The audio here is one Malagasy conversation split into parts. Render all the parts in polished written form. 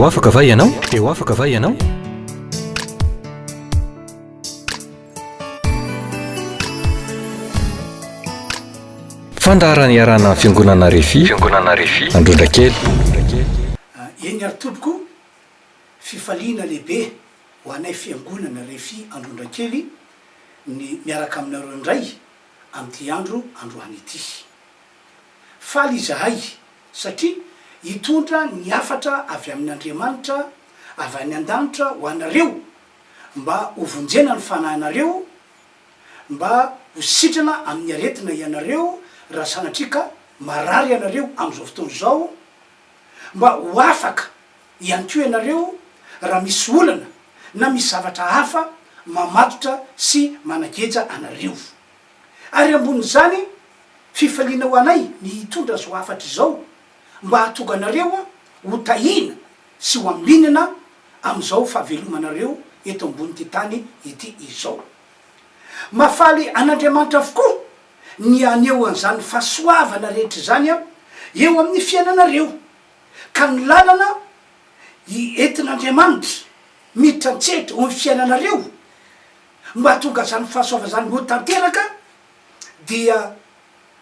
Eo afaka va ianao? Eo afaka va ianao? Fandarany iarana fiangonana Refi Androndrakely. Eny ary toboko fifaliana lehibe ho anay fiangonana Refi Androndrakely ny miaraka aminareo indray amin'ity andro androany ity. Faly izahay satria hitondra ny afatra avy amin'Andriamanitra avy any an-danitra ho anareo mba hovonjena ny fanahinareo, mba ho sitrana amin'ny aretina ianareo raha sanatrika marary ianareo amin'izao fotoana izao, mba ho afaka ihany koa ianareo raha misy olana na misy zavatra hafa mamatotra sy manageja anareo. Ary ambonin'izany fifaliana ho anay ny hitondra zao afatra izao mba hahatonga anareo ho tahina sy ho ambinina amin'izao fahavelomanareo eto ambony ty tany ity izao. Mafaly an'Andriamanitra avokoa ny aneo an'izany fahasoavana rehetra zany eo amin'ny fiainanareo, ka ny lalana entin'Andriamanitra mitrantsehatra ho amin'ny fiainanareo mba tonga zany fahasoava zany ho tanteraka dia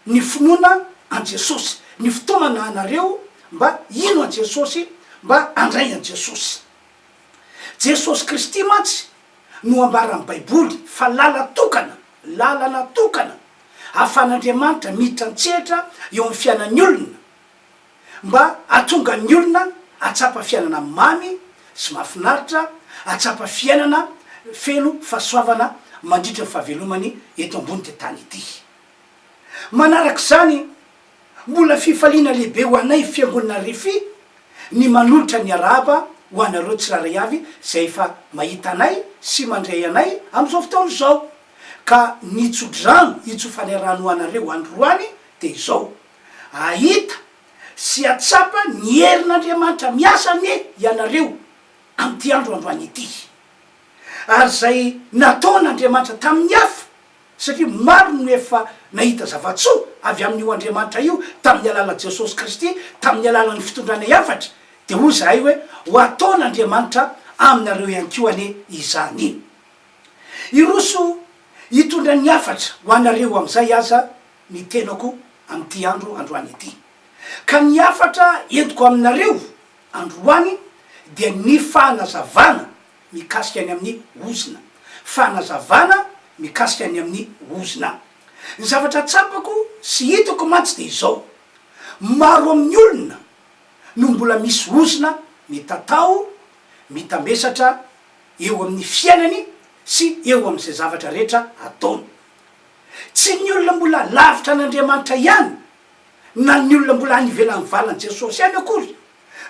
ny finoana an Jesosy, ny fotoana anareo mba ino an Jesosy, mba andray an Jesosy. Jesosy Kristy mantsy no ambaran'ny Baiboly fa lalana tokana ahafan'Andriamanitra mitrantsehatra eo amin'ny fiainan'ny olona mba atonga ny olona atsapa fiainana mamy sy mahafinaritra, atsapa fiainana feno fahasoavana mandritra ny fahavelomany eto ambony ty tany ity. Manarak'izany mbola fifaliana lehibe ho anay fiangonana Refi ny manolotra ny arahaba ho anareo tsiraray avy zay efa mahita anay sy mandray anay amin'izao fotoana izao, ka nitsodrano hitsofanarano anareo androany de izao ahita sy atsapa ny herin'Andriamanitra miasa ny ianareo amin'ity androany ity, ary zay nataon'Andriamanitra tamin'ny hafa, satria maro no efa nahita zavatsoa avy amin'io Andriamanitra io tamin'ny alalan'i Jesosy Kristy, tamin'ny alalan'ny fitondrana hafatra, de hoy zahay hoe ho ataon'Andriamanitra aminareo ihany koa ane izany iny. Iroso hitondra ny hafatra ho anareo amin'izay aza ny tenako amin'ity androany ity, ka ny hafatra entiko aminareo androany dia ny fanazavana mikasika any amin'ny ozina, fanazavana mikasika any amin'ny ozina. Ny zavatra tsapako sy hitako mantsy de izao, maro amin'ny olona no mbola misy ozina mitatao, mitambesatra eo amin'ny fiainany sy eo amin'izay zavatra rehetra ataony. Tsy ny olona mbola lavitra an'Andriamanitra ihany na ny olona mbola any ivelan'ny valan'i Jesosy ihany akory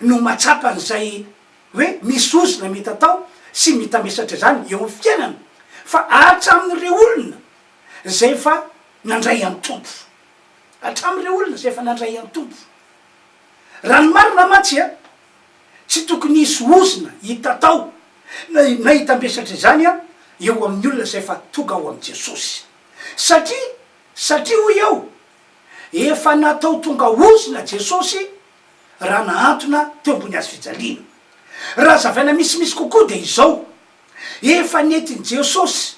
no matsapa an'izay hoe misy ozina mitatao sy mitambesatra zany eo amin'ny fiainana, fa hatramin'ireo olona zay fa nandray amin'ny tompo, hatramin'ireo olona zay fa nandray amin'ny tompo. Raha ny marina mantsy tsy tokony hisy ozina hitatao na hitambesatra zany eo amin'ny olona zay fa tonga ao amin'i Jesosy, satria hoy eo efa natao tonga ozina Jesosy raha nahantona teo ambony hazo fijaliana. Raha zavaina misimisy kokoa de izao, efa nentin'i Jesosy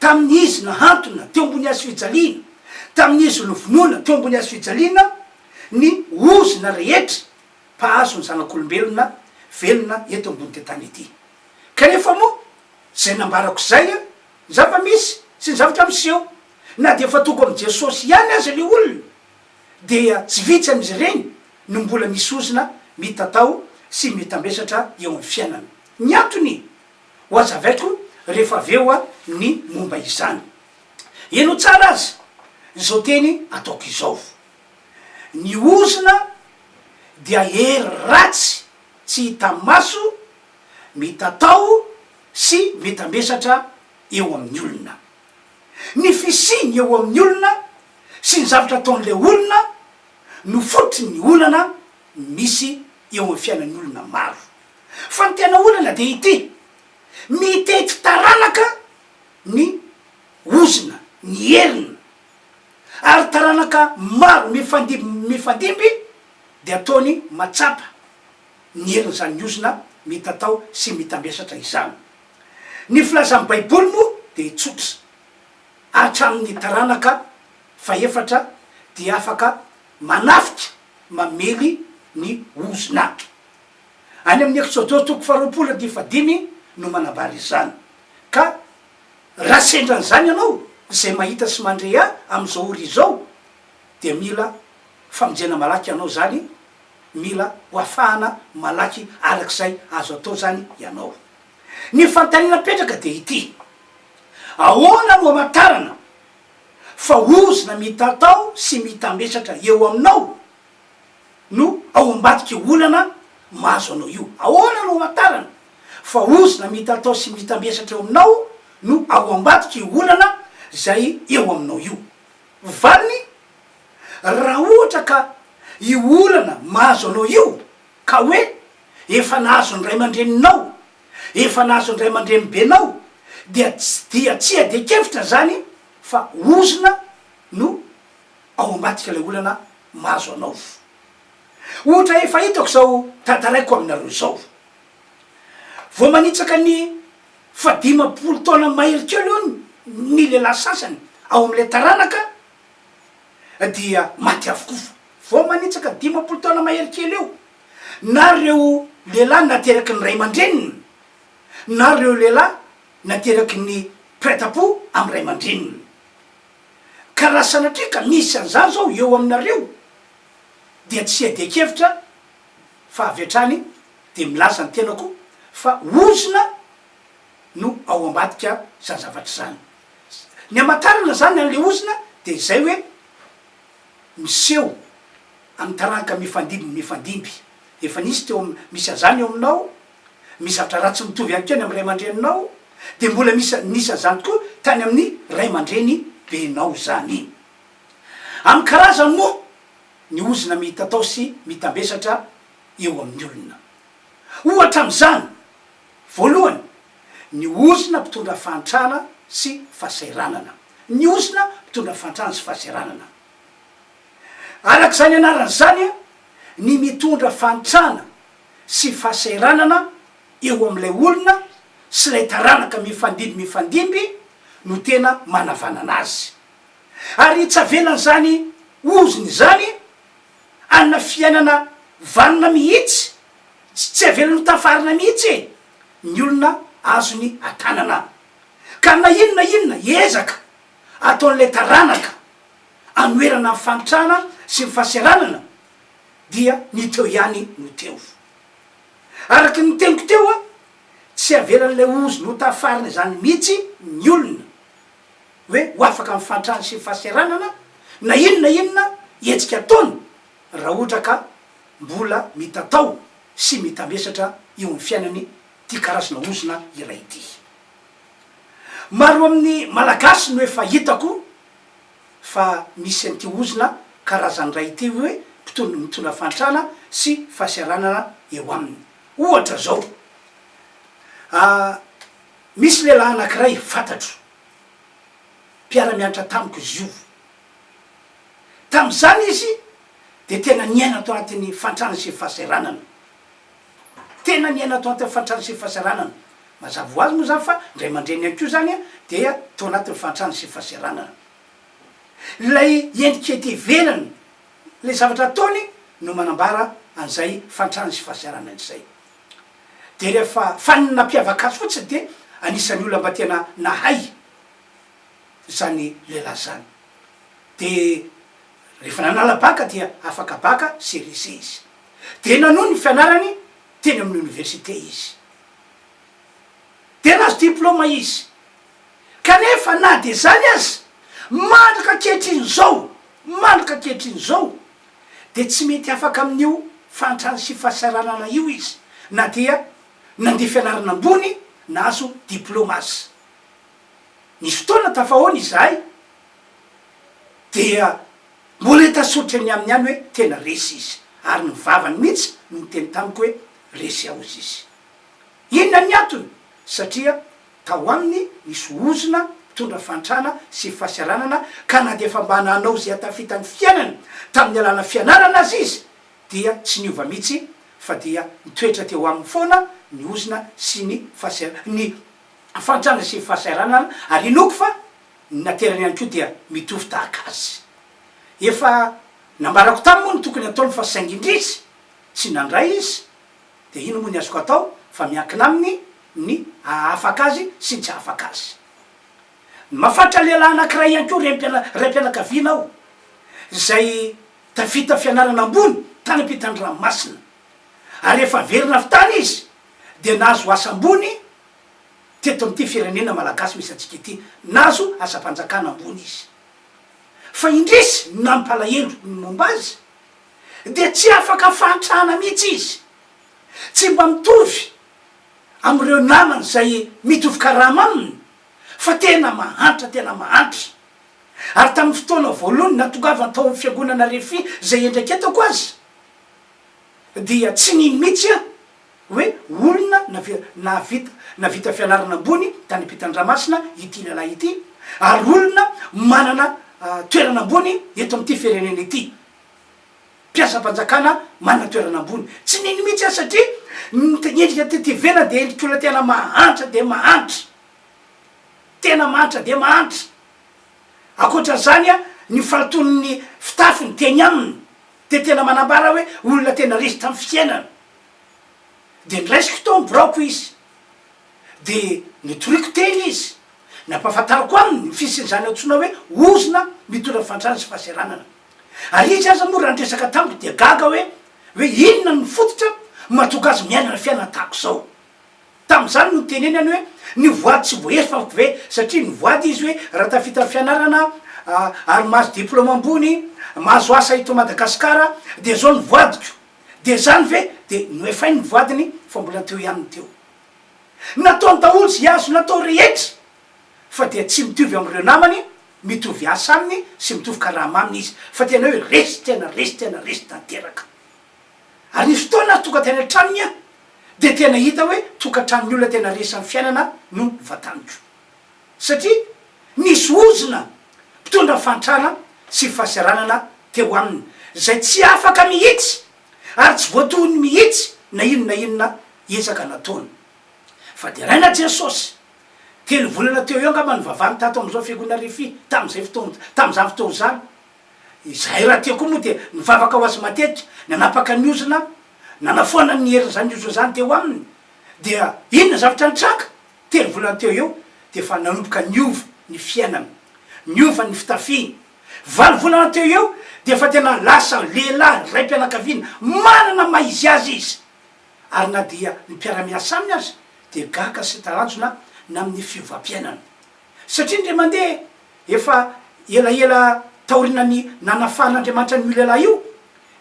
tamin'ny izy nahantona teo ambony hazo fijaliana, tamin'ny izy novonoana teo ambony hazo fijaliana ny ozina rehetra mpahazo ny zanak'olombelona velona eto ambony ty tany ity. Kanefa moa zay nambarako zay ny zava-misy sy ny zavatra miseho, na de efa toko amin'i Jesosy ihany aza le olona dia tsy vitsy am'izy ireny no mbola misy ozina mitatao sy mitambesatra eo amin'ny fiainana. Ny antony ho azavaiko rehefa aveo ny momba izany. Eno tsara azy zao teny ataoko izao, ny ozina dia hery ratsy tsy hita maso mitatao sy mitambesatra eo amin'ny olona. Ny fisiny eo amin'ny olona sy ny zavatra ataon'le olona no fotry ny olana misy eo amin'ny fiainan'ny olona maro. Fa ny tena olana de ity, mitety taranaka ny ozina, ny herina, ary taranaka maro mifandimby de ataony matsapa ny heriny zany ozina mitatao sy mitambesatra izany. Ny filazan'ny baiboly moa de tsotra, hatramin'ny taranaka faefatra dia afaka manafika mamely ny ozona. Any amin'ny Exode toko 2:15 no manambara izany. Ka raha sendran'izany ianao zay mahita sy mandre am'izao ora izao de mila famonjena malaky ianao zany, mila hoafahana malaky arak'izay azo atao zany ianao. Ny fantaniana petraka de ity: ahoana no amatarana fa ozona mitatao sy mitambesatra eo aminao no ao ambadiky olana mahazo anao io. Ahoana no amatarana fa ozona mitatao sy mitambesatra eo aminao no ao ambadiky olana zay eo aminao io. Vaniny, raha ohatra ka io olana mahazo anao io ka hoe efa nahazo ny ray aman-dreninao, efa nahazo ny ray aman-dreny benao, dia tsy adekevitra zany fa ozona no ao ambadika ilay olana mahazo anao. Ohatra efa hitako zao tantaraiko aminareo zao, vao manitsaka ny 50 taona mahery kely io ny lehilahy sasany ao am'le taranaka dia maty avokoa. Vao manitsaka 50 taona mahery kely eo, na reo lehilahy nateraky ny ray aman-dreniny, na reo lehilahy nateraky ny prêt-à-pot amy ray aman-dreniny. Ka raha sanatria ka misy an'izany zao eo aminareo dia tsy adekevitra fa avy hatrany de milaza ny tenako fa ozona no ao ambadika zany zavatra zany. Ny amatarana zany an'le ozona de zay hoe miseho amy taranaka mifandimby. Efa nisy teo misy an'izany eo aminao, misy zavatra ratsy mitovy ihany keo ny amy ray aman-dreninao, de mbola nisy an'izany koa tany amin'ny ray aman-dreny benao zany. Amy karazany moa ny ozona mitatao sy mitambesatra eo amin'ny olona. Ohatra am'izany, voalohany, ny ozona mpitondra fahantrana sy fahasairanana. Ny ozona mpitondra fahantrana sy fahasairanana, arak'izany anarany zany a, ny mitondra fahantrana sy fahasairanana eo am'ilay olona sy lay taranaka mifandimby no tena manavanana azy. Ary tsy avelany zany ozony zany anna fiainana vanina mihitsy, tsy avelany ho tafarina mihitsy ny olona azony atanana. Ka na inona ezaka ataon'lay taranaka anoerana amin'ny fanitrana sy ny fahasairanana dia ny teo ihany no teo. Araky ny teniko teo a, tsy avelan'lay ozony ho tafarina zany mihitsy ny olona hoe ho afaka amin'ny fanitrana sy ny fahasairanana na inona etsika ataony raha ohatra ka mbola mitatao sy mitambesatra eo amin'ny fiainany ty karazana ozona iray ity. Maro amin'ny malagasy no efa hitako fa misy an'ity ozona karazany ray ity hoe mitondra fanitrana sy fahasairanana eo aminy. Ohatra zao, misy lehilahy anankiray fantatro, mpiara-mianatra tamiko izy io. Tam'izany izy de tena niaina tao anatin'ny fanitrana sy fahasairanana, tena niaina tao anatin'ny fanitrana sy fahasairanana. Mazava ho azy moa zany fa ndray aman-dreny ihany keo zany a dia tao anatin'ny fanitrana sy fahasairanana. Lay endrika ety ivelany lay zavatra ataony no manambara an'izay fanitrana sy fahasairanana izay. De rehefa faniny nampiavaka azy fotsiny de anisan'ny olona mba tena nahay zany lehilahy zany. De rehefa nanala baka dia afaka baka CRC izy, de nanohy ny fianarany teny amin'ny université izy, de nazo diplôma izy. Kanefa na de zany azy mandrika ankehitriny zao de tsy mety afaka amin'io fanitrana sy fahasairanana io izy, na dia nandeha fianarana ambony nahazo diplôma azy. Nisy fotoana tafahoany izahay dia mbola hitasotra ny amin'ny any hoe tena resy izy, ary ny vavany mihitsy no niteny tamiko hoe resy ao izy. Inona ny antony? Satria tao aminy nisy ozona mitondra fanitrana sy fahasairanana, ka na de efa mba nanao zay atafitany fiainany tamin'ny alana fianarana azy izy dia tsy niova mihitsy fa dia mitoetra teo amin'ny foana ny ozona sy ny ny fantrana sy fahasahiranana ary inoko fa naterany ihany ko dia mitovy tahaka azy efa nambarako tamy moa ny tokony ataony fa saingindrisy tsy nandray izy de ino moa ny azoko atao fa miankina aminy ny afaka azy sy ny tsy afaka azy mafatra lehilahy anakiray ihany ko ray mpianakavianao zay tavita fianarana ambony tany ampitany ranomasina ary efa verina avy tany izy de nazo asa ambony teto am'ty firenena malagasy misy atsika ity nazo asa-panjakana ambony izy fa indrisy nampalahelo ny momba azy de tsy afaka fantrana mihitsy izy tsy mba mitovy am'ireo namany zay mitovy karama aminy fa tena mahantra ary tamin'ny fotoana voalohany natongavany tao amin'ny fiangonana refi zay endraky etako azy dia tsy niny mihitsy a hoe olona navita fianarana ambony tany ampitan-dramasina ity lalahy ity ary olona manana toerana ambony eto am'ty firenena ity mpiasa-panjakana manana toerana ambony tsy niny mihitsy a satria endrika tety vena de endriky olona tena mahantra de mahantra akoatra zany a ny falaton'ny fitafiny teny aminy de tena manambara hoe olona tena resy tamy fiainana de niraisiko tao mborako izy de nitoriko teny izy nampahafantarako aminy ny fisin'zany antsona hoe ozona mitondra fantrana sy fahaseranana ary izy aza moa raha ndresaka tamiko de gaga hoe inona ny fototra mahatonga azy miainana fiainana tahako zao tam'zany no teneny any hoe nivoady tsy voesy fa ve satria nivoady izy hoe raha tafita fianarana ary mahazo diplôme ambony mahazo asa ito Madagasikara de zao nivoadiko de zany ve de noefay nivoadiny fa mbola teo ihanyny teo nataony daholo zy azo natao rehetra fa de tsy mitovy am'ireo namany mitovy asa aminy sy mitovy karama aminy izy fa tena hoe resy tanteraka ary nisy fotoana tonga tena antranony a de tena hita hoe tokantranony olona tena resy am'ny fiainana no vataniko satria nisy ozona mpitondra fantrana sy fahasaranana teo aminy zay tsy afaka mihitsy ary tsy voatohony mihitsy na inona ezaka nataony fa de raina Jesosy telo volana teo eo angamba ny vavany tato am'izao fiangonana refi tam'izany fotoana zany zahay raha teo koa moa de nivavaka ho azy matetika nanapaka ny ozona nanafoana ny heriny zany ozona zany teo aminy dia inona zavatra nitraka telo volana teo eo de fa nanomboka niova ny fiainana niova ny fitafiny valo volana teo eo de fa tena lasa lehilahy ray mpianakaviana manana maizy azy izy ary na dia ny mpiaramiasa aminy azy de gaka sy taranjona na amin'ny fiovam-piainana satria ndre mandeha efa elaela taorinany nanafahan'Andriamanitra ny lehilahy io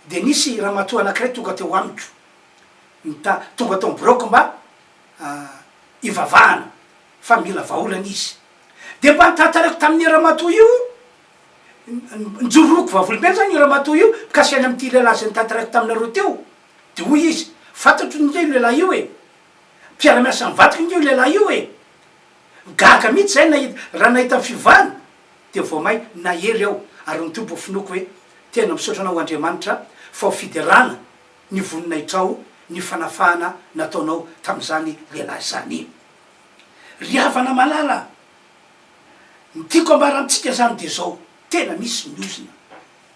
de nisy ramatoa anakiray tonga teo amiko tonga tao miboroko mba ivavahana fa mila vaolana izy de mba ntatarako tamin'ny ramatoa io njoroko vavolombena zany io ramatoa io mikasiany am'ty lehilahy zay nitatarako taminareo teo de hoy izy fantatro nge io lehilahy io mpiara-miasa mivadiko nge io lehilahy io gaga mihitsy zay raha nahita fivany de vo may nahery ao ary nitombo finoko hoe tena misaotra anao Andriamanitra fa ho fiderana ny voninahitrao ny fanafahana nataonao tam'zany lehilahy zany riavana malala nytiako ambarantsika zany de zao tena misy miozona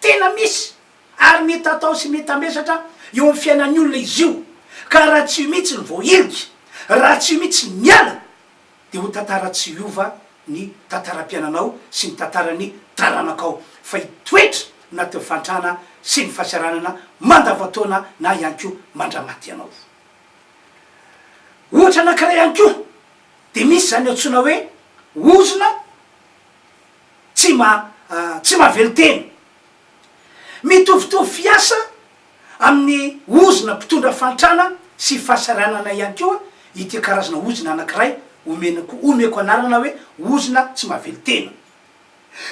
tena misy ary mety atao sy mety amesatra eo am'ny fiainan'ny olona izy io ka raha tsy mihitsy ny voahiliky raha tsy mihitsy miala de ho tantara tsy iova ny tantaram-piainanao sy ny tantarany taranakao fa hitoetra nateo fantrana sy ny fahasaranana mandavataona na ihany ko mandramaty anao ohatra anakiray ihany ko de misy zany antsona hoe ozona tsy mahavelo teny mitovitovy fiasa amin'ny ozona mpitondra fantrana sy fahasaranana ihany koa ity karazana ozona anakiray omeko anarana hoe ozona tsy mahavelo tena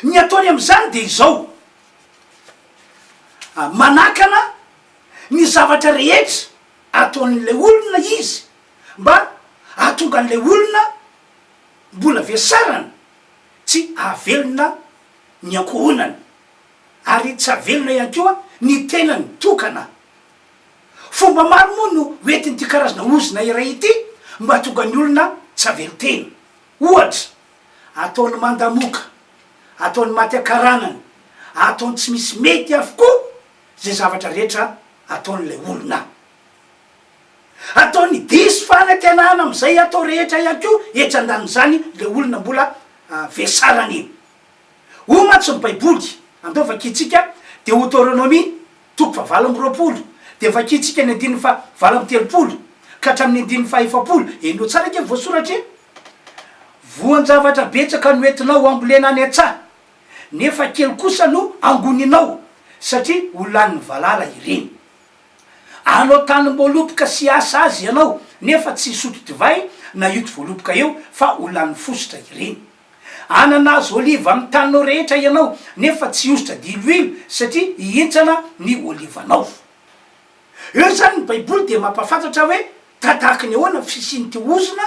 ny ataony am'zany de izao manakana ny zavatra rehetra ataon'le olona izy mba ahatonga an'le olona mbola vesarana tsy ahavelona ny ankohonany ary tsy avelona ihany koa ny tenany tokana fomba maro moa no oetiny ty karazana ozina iray ity mba tonga ny olona tsy avelo tena. Ohatra ataony mandamoka, ataony maty akaranany, ataony tsy misy mety avokoa zay zavatra rehetra ataon'lay olona, ataony diso fanantenana am'izay atao rehetra ihany ko etran-dany zany le olona mbola vesarany iny. Omatsy ny baiboly andao vakitsika Deutéronomie toko fa 8 de vakitsika ny 7 ka hatramin'ny 7. Enao tsara ke voasoratra voan-javatra betsaka no entinao ambolena any an-tsaha nefa kely kosa no angoninao satria olan'ny valala ireny. Anao tany mbolopoka sy asa azy ianao nefa tsy sotro divay na io ty voalopoka eo fa olan'ny fosotra ireny. Ananazy oliva amin'ny taninao rehetra ianao nefa tsy ositra diloilo satria ientsana ny olivanao. Eo zany ny baiboly de mampafantatra hoe tahatahaky ny ahoana fisiny ty ozina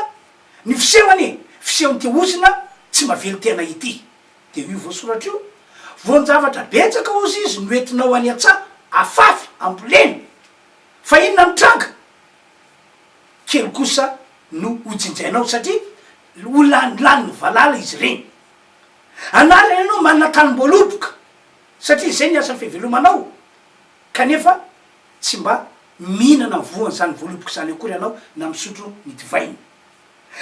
ny fisehony fisehony ty ozina tsy mavelo tena ity. De io voasoratra io voan-javatra betsaka ozy izy no entinao any an-tsaha afafy amboleny fa inona mitranga kely kosa no ojinjainao satria olanilany valala izy reny. Anara ianao manana tany mbolopoka satria zay ny asa fivelomanao kanefa tsy mba mihinana voany zany voalopoka zany akory anao na misotro ny divainy.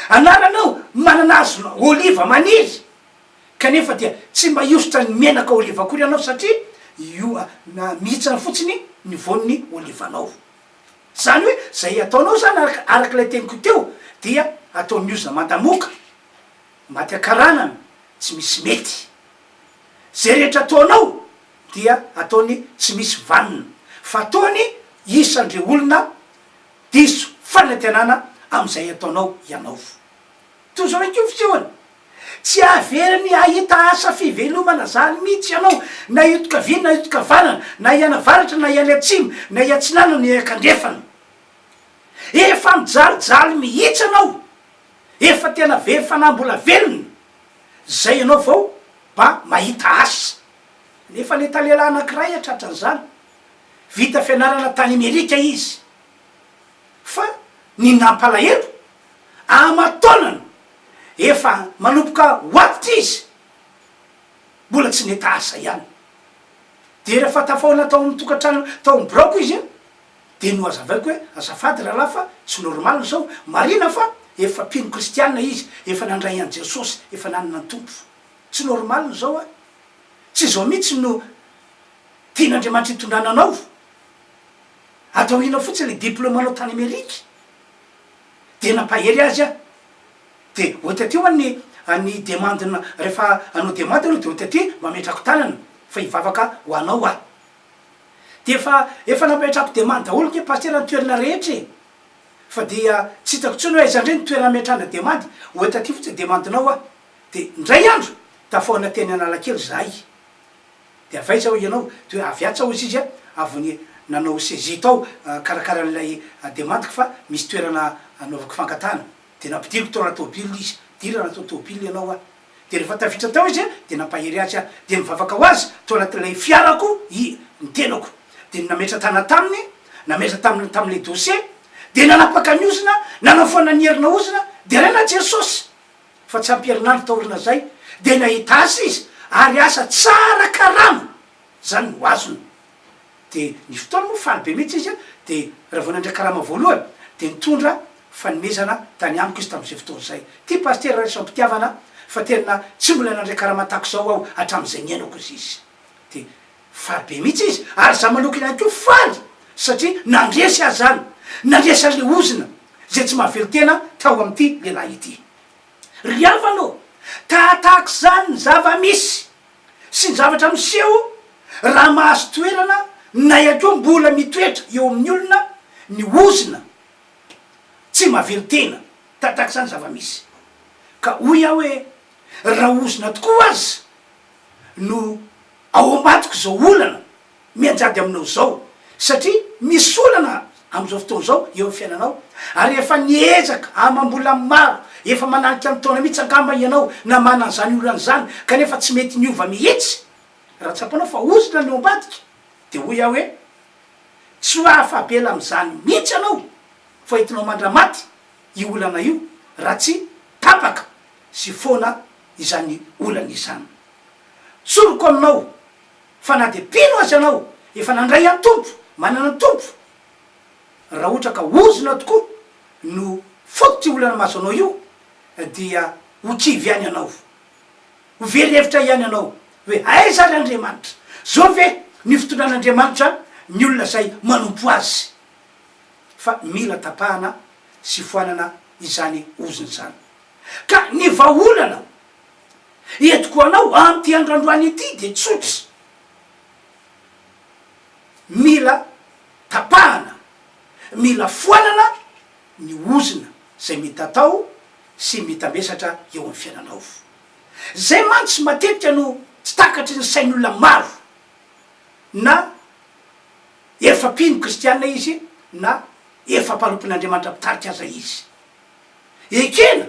Anara anao manana azy oliva maniry kanefa dia tsy mba iositra ny menaka oliva akory anao satria io mihitsana fotsiny ny voan'ny olivanao. Zany hoe zay ataonao zany arak'ilay teniko teo dia ataony ozina mandamoka, maty akaranany, tsy misy mety. Zay rehetra ataonao dia ataony tsy misy vanina fa ataony isandre olona diso fanantenana am'izay ataonao ianao. To zao eky fisehoany tsy averiny ahita asa fivelomana zany mihitsy ianao na itoka viny na itoka vanana na iana varatra na iany atsimo na iatsinana na iakandrefana. Efa mijalijaly mihitsy anao, efa tena fanambola velona zay ianao vao mba mahita asa. Nefa le talela anakiray atratran'zany vita fianarana tany Amerika izy fa ny nampalahelo amataonany efa manompoka hoatitra izy mbola tsy neta asa ihany. De rehefa tafaona tao amin'ny tokantrano tao amin'ny broko izy de no azavaiko hoe azafady rahalahy fa tsy normaly zao marina fa efa mpino kristianina izy efa nandray an' Jesosy efa nanana ny tompo. Tsy normaly zao tsy zao mihitsy no tian'Andriamanitra hitondrananao. Atao ina fotsiny le diplomanao tany Amerika de nampahery azy de ohatra ty any demandena rehefa anao demande aloha de ohatra ty mametrako tanana fa hivavaka ho anao de efa nametrako demande daholo ke paster ny toerana rehetra fa dia tsy hitako tsony hoe aiza ndray ny toerana metrana demande. Ohatra ty fotsy demandinao de ndray andro tafaona teny Analakely zahay de avaiza ho ianao de hoe aviatsa ho izy avony nanao saisie tao karakaran'ilay demandiko fa misy toerana anaovako fankatana de nampidiriko tao anaty tôbily izy dira natao tôbily ianao de rehefa tafitra tao izy de nampahery azy de mivavaka ho azy tao anatin'ilay fiarako ny tenako de nametra tana taminy nametra tam'le dossier de nanapaka ny ozina nanafoana ny herina ozina de rena Jesosy fa tsy ampiherinandro taorina zay de nahita asa izy ary asa tsara karama zany no azony. De ny fotoana moa faly be mihitsy izy de raha vao nandray karama voalohany de nitondra fanomezana tany amiko izy tam'izay fotoana zay. Ty paster resampitiavana fa tena tsy mbola nandray karama tahako zao aho hatram'izay niainako izy de faly be mihitsy izy ary za manokany ihany ko faly satria nandresy azy zany nandresy ale ozina zay tsy mahavelo tena tao am'ty lehilahy ity. Riavanao tahatahaky zany ny zava-misy sy ny zavatra miseho raha mahazo toerana na iako mbola mitoetra eo amin'ny olona ny ozina tsy mahavelo tena tahatahaky zany zava-misy ka hoy aho hoe raha ozina tokoa azy no ao ambatiko zao olana mianjady aminao zao satria misy olana am'izao fotoana zao eo amin'ny fiainanao ary efa niezaka amam-bola maro efa mananika ny taona mihitsy angamba ianao na manany zany olana zany kanefa tsy mety niova mihitsy raha tsapanao fa ozina ny ao ambadika de hoy aho hoe tsy hoafabela am'izany mihitsy anao fa hitinao mandramaty io olana io raha tsy tapaka sy foana izany olana izany. Soroko aminao fa na de pino azy anao efa nandray any tompo, manana ny tompo, raha ohatra ka ozona tokoa no fototsy olana mahazo anao io dia ho kivy ihany anao, ho very hevitra ihany anao hoe aiza ry Andriamanitra, zao ve ny fitondran'Andriamanitra ny olona zay manompo azy. Fa mila tapahana sy foanana izany ozony zany. Ka ny vahaolana entiko anao amty androandroany ity de tsotry, mila tapahana, mila foanana ny ozona zay mety atao sy mitambesatra eo amin'ny fiainanao. Zay mantsy matetika no tsy takatry ny sain'olona maro, na efa-pino kristianina izy na efa-palompon'Andriamanitra pitarika aza izy. Ekena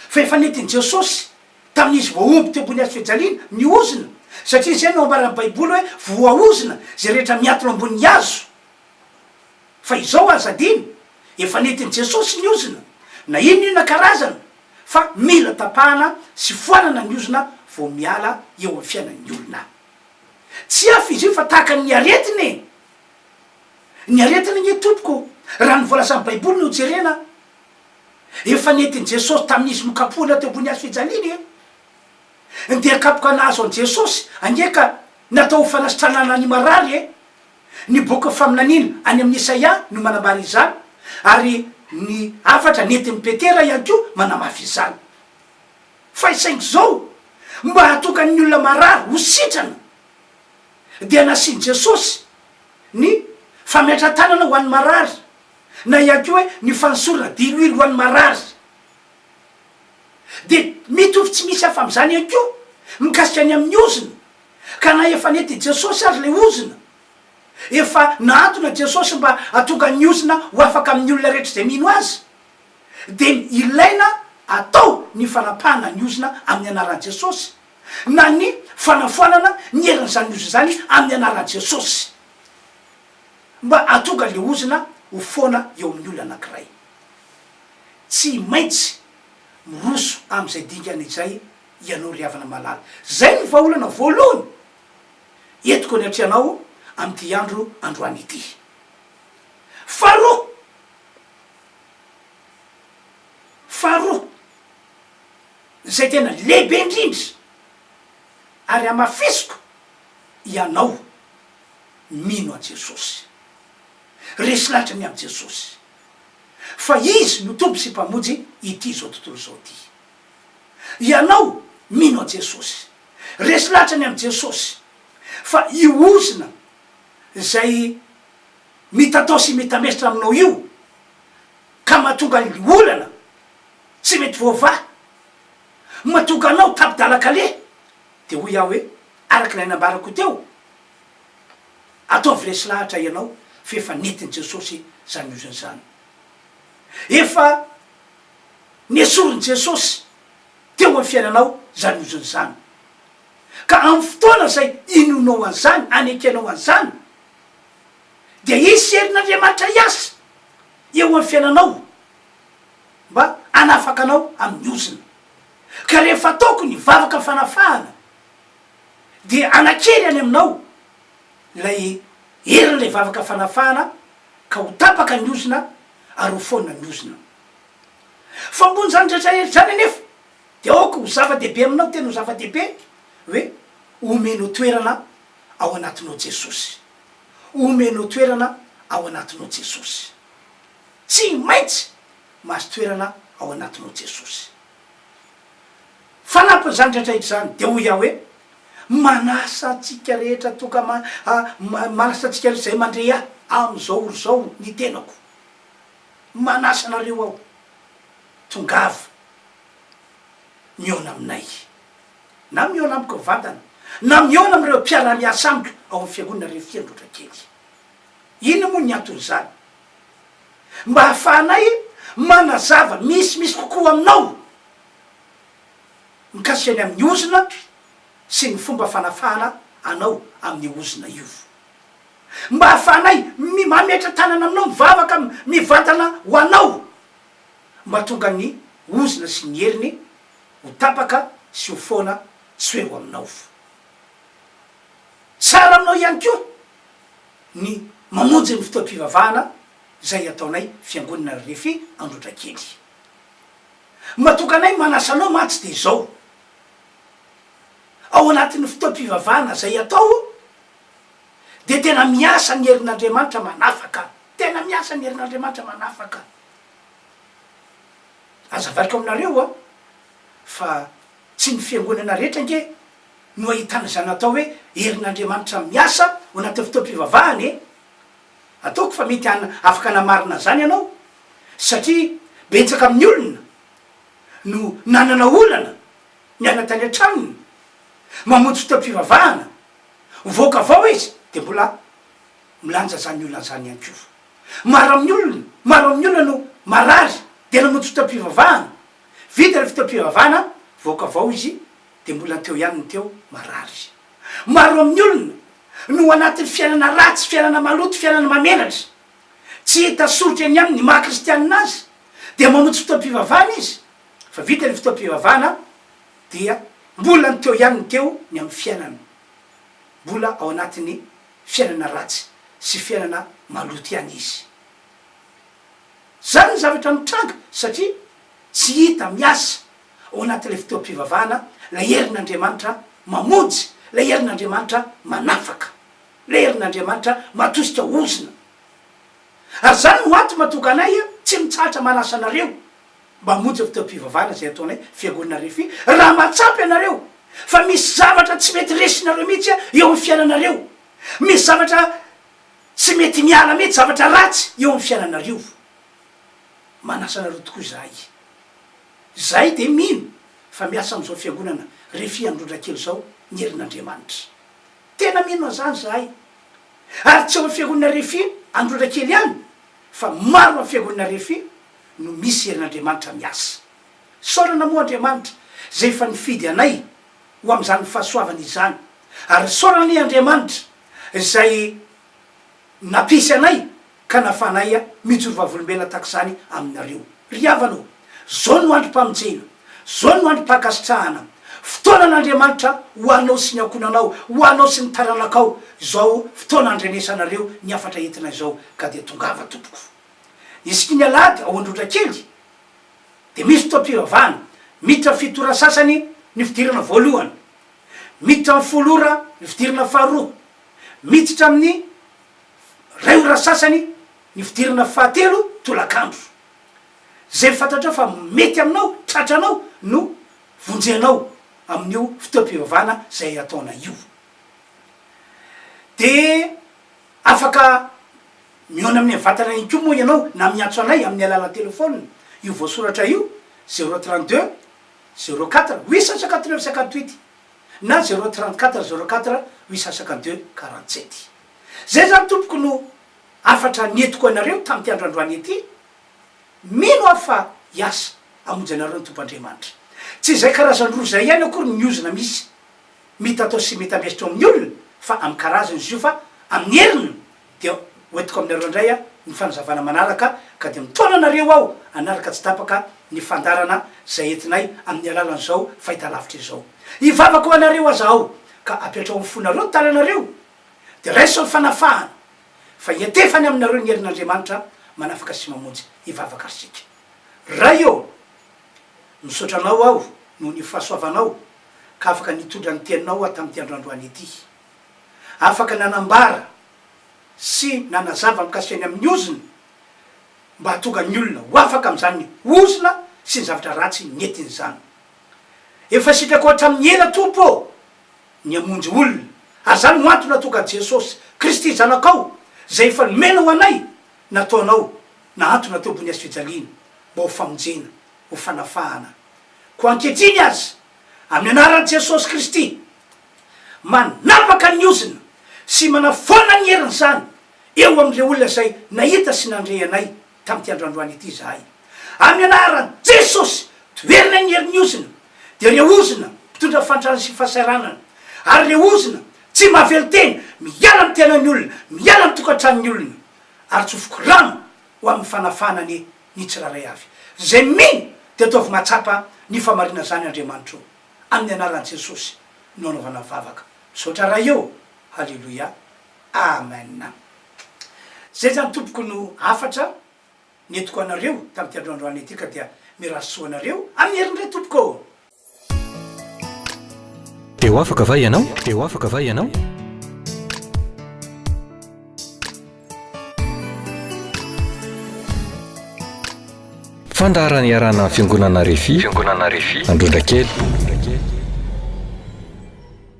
fa efa nentin' Jesosy tamin'izy voaomby teo ambony hazo fijaliana ny ozona, satria zay no ambaran'ny baiboly hoe voaozona zay rehetra miantona ambon'ny hazo. Fa izao azadiny efa nentin' Jesosy ny ozona, na inona karazana, fa mila tapahana sy foanana ny ozona vao miala eo amin'ny fiainan'ny olona. Tsy hafa izy io fa tahaka ny aretiny, ny aretiny ny tompoko. Raha ny voalasan'ny baiboly no jerena, efa nentin' Jesosy tamin'izy nokapohana teo ambony hazo fijaliana ndia kapoka nahazo an' Jesosy angeka natao fanasitranana ny marary ny boky faminanina any amin'ny Isaia no manambara izany, ary ny afatra nentin'ny Petera ihany ko manamafy izany. Fa isaingy zao mba hatokan'ny olona marary ho sitrana dia nasiany Jesosy ny fametran-tanana ho an'ny marary, na ihany ko hoe ny fanosorana diloilo ho an'ny marary. De mitovy tsy misy hafa am'izany ihany ko mikasika ny amin'ny ozona, ka na efa nety Jesosy azy le ozona, efa naantona Jesosy mba atonga ny ozona ho afaka amin'ny olona rehetra zay mino azy, de ilaina atao ny fanapahana ny ozona amin'ny anaran'i Jesosy, na ny fanafoanana ny herin'izany ozona zany amin'ny anaran'i Jesosy, mba atonga le ozona ho foana eo amin'ny olona anankiray. Tsy maintsy miroso am'izay dingana izay ianao ry havana malala. Zay ny vahaolana voalohany entiko ny atreanao am'ty andro androany ity. Faharoa zay tena lehibe indrindra ary amafisiko, ianao mino a Jesosy, resy lahatra ny am' Jesosy, fa izy no tompo sy mpamonjy ity zao tontolo zao ty. Ianao mino a Jesosy, resy lahatra ny am' Jesosy, fa io ozona zay mitatao sy mitamesitra aminao io ka mahatonga ny olana tsy mety voavaha, mahatonga anao tapidalakale, de hoy aho hoe araky ilay nambarako teo, ataovy resy lahatra ianao fa efa nentin' Jesosy zany ozony zany, efa niesorony Jesosy teo amin'ny fiainanao zany ozony zany. Ka amin'ny fotoana zay inonao an'izany, anekenao an'izany, dia isy herin'Andriamanitra iasa eo amin'ny fiainanao mba anafaka anao amin'ny ozona. Ka rehefa ataoko ny vavaka fanafahana dia anakery any aminao lay herin'lay vavaka fanafahana ka ho tapaka ny ozona ary ho foana ny ozona. Fa ambony zany rehetra zany anefa dia aoko ho zava-dehibe aminao, tena ho zava-dehibe hoe omenao toerana ao anatinao Jesosy, omenao toerana ao anatinao Jesosy, tsy maintsy mahazo toerana ao anatinao Jesosy. Fanampin'izany rehetra zany de hoy aho hoe manasa atsika rehetra toka manasa atsika rehetra zay mandre ahy am'izao olo zao ny tenako, manasa anareo aho, tongava miona aminay, na miona amiko vatana, na miona am'ireo mpiara-miasa amiko ao amin'ny fiangonana rehefa fiandrotra kely. Ino moa ny anton'izany? Mba hahafahanay manazava misy kokoa aminao mikasika ny amin'ny ozona sy ny fomba fanafahana anao amin'ny ozona io. mba hafanay mametra tanana aminao mivavaka mivatana ho anao mba tonga ny ozina sy ny heriny ho tapaka sy ho foana tsy hoe ho aminao fo. Tsara aminao ihany koa ny mamonjy ny fotoam-pivavahana zay ataonay fiangonana refy Androtrakely. Matokanay manasanao mantsy de zao ao anatin'ny fotoam-pivavahana zay atao de tena miasa ny herin'Andriamanitra manafaka, tena miasa ny herin'Andriamanitra manafaka. Azavariko aminareo a fa tsy ny fiangonana rehetra nge no ahitana zany atao hoe herin'Andriamanitra miasa ao anatin'ny fotoam-pivavahany e. Ataoko fa mety afaka namarina zany ianao satria betsaka amin'ny olona no nanana olana miana tany an-tranony mamonjy fotoam-pivavahana voaka avao izy de mbola milanja zany olona zany ihany ko. Maro amin'ny olona no marary de namonjy fotoam-pivavahana vita le fotoam-pivavahana voaka avao izy de mbola teo ihany ny teo marary. Maro amin'ny olona no anatin'ny fiainana ratsy, fiainana maloto, fiainana mamenatra tsy hita soritra eny aminy maha kristianina azy de mamonjy fotoam-pivavahana izy fa vita le fotoam-pivavahana dia mbola ny teo ihany ny teo ny amin'ny fiainana, mbola ao anatin'ny fiainana ratsy sy fiainana maloto ihany izy. Zany ny zavatra mitranga satria tsy hita miasa ao anatin'le fotoam-pivavahana la herin'Andriamanitra mamonjy, la herin'Andriamanitra manafaka, la herin'Andriamanitra matosika ozina. Ary zany no ato matokanay tsy mitsahatra manasa anareo mba hamonjy fotoam-pivavahana zay ataonay fiangonana refy raha matsapy ianareo fa misy zavatra tsy mety resinareo mihitsy eo amin'ny fiainanareo, misy zavatra tsy mety miala mety, zavatra ratsy eo amin'ny fiainanareo. Manasa anareo tokoa zahay de mino fa miasa am'izao fiangonana refy Androtrakely zao ny herin'Andriamanitra, tena mino azany zahay. Ary tsy eo amin'ny fiangonana refy Androtrakely ihany fa maro amin'ny fiangonana refy no misy herin'Andriamanitra miasa. Saorana moa Andriamanitra zay efa nifidy anay ho am'izany fahasoavana izany, ary saorana ny Andriamanitra zay napisy anay ka nafanay mijoro vavolombelona tak'izany aminareo. Ry havanao, zao no androm-pamonjena, zao no androm-pakasitrahana, fotoana n'Andriamanitra ho anao sy ny ankonanao, ho anao sy ny taranakao. Zao fotoana andrenesanareo ny afatra entina izao ka de tongava tompoko. Isika ny alady ao Androtrakely de misy fotoam-pivavahana miditra fitora sasany ny fidirana voalohany, miditra amin'ny folora ny fidirana faharoa, miditra amin'ny ray ora sasany ny fidirana fahatelo tolakandro. Zay fantatra fa mety aminao, tratranao no vonjenao amin'io fotoam-pivavahana zay ataona io. De afaka miona amin'ny vatana iny ko moa ianao na miantso anay amin'ny alalan'ny telefônina io voasoratra io 032 04 889 58 na 034 04 852 47. Zay zany tompoko no afatra nietiko anareo tamin'ity androandroany ety. Mino aho fa hiasa amonjy anareo ny tompandriamanitra. Tsy zay karazany roa zay ihany akory ny ozina misy mety atao sy mety amesitra amin'ny olona fa amin'ny karazany izy io fa amin'ny heriny dia hoentiko aminareo indray ny fanazavana manaraka ka de mitona anareo aho anaraka tsy tapaka ny fandarana zay entinay amin'ny alalan'izao fahita lavitra izao. Ivavaka ho anareo azaho ka apetrao amin'ny fonareo ny talanareo de raiso ny fanafahana fa iatefany aminareo ny herin'Andriamanitra manafaka sy mamonjy ivavaka arsika. Raha eo misotranao aho no ny fahasoavanao ka afaka nitondra ny teninao tamin'ity androandroany ety, afaka nanambara sy nanazava mikasiny amin'ny ozina mba hatonga ny olona ho afaka am'izany ozina sy ny zavatra ratsy netiny zany. Efa sitrako hatramin'ny ela tompo ny amonjy olona, ary zany moantona tonga Jesosy Kristy zanakao zay efa nomena ho anay nataonao na antona teo ambony azy fijaliana mba ho famonjena, ho fanafahana. Ko ankehitriny azy amin'ny anaran'i Jesosy Kristy manapaka ny ozina sy manafona ny heriny zany eo amin'ireo olona zay nahita sy nandre anay tamin'ity androandroany ity zahay. Amin'ny anaran'i Jesosy toerina ny herin'ny ozina de reo ozina mitondra fantrana sy fahasaranana, ary reo ozina tsy mavely teny miala amy tenany olona miala amy tokantranony olona ary tsofoko rano ho amin'ny fanafanany ny tsiraray avy zay mino de ataovy matsapa ny famarina zany Andriamanitro amin'ny anaran'i Jesosy no anaovana vavaka misaotra raha eo. Halleloia, amen. Zay zany tompoko no afatra netiko anareo tamin'ity androandroany ity ka dia mirasoa anareo amin'ny herindray tompoko. Eo afaka va ianao? Eo afaka va ianao? Fandaharana iarana fiangonana Refi androndra kely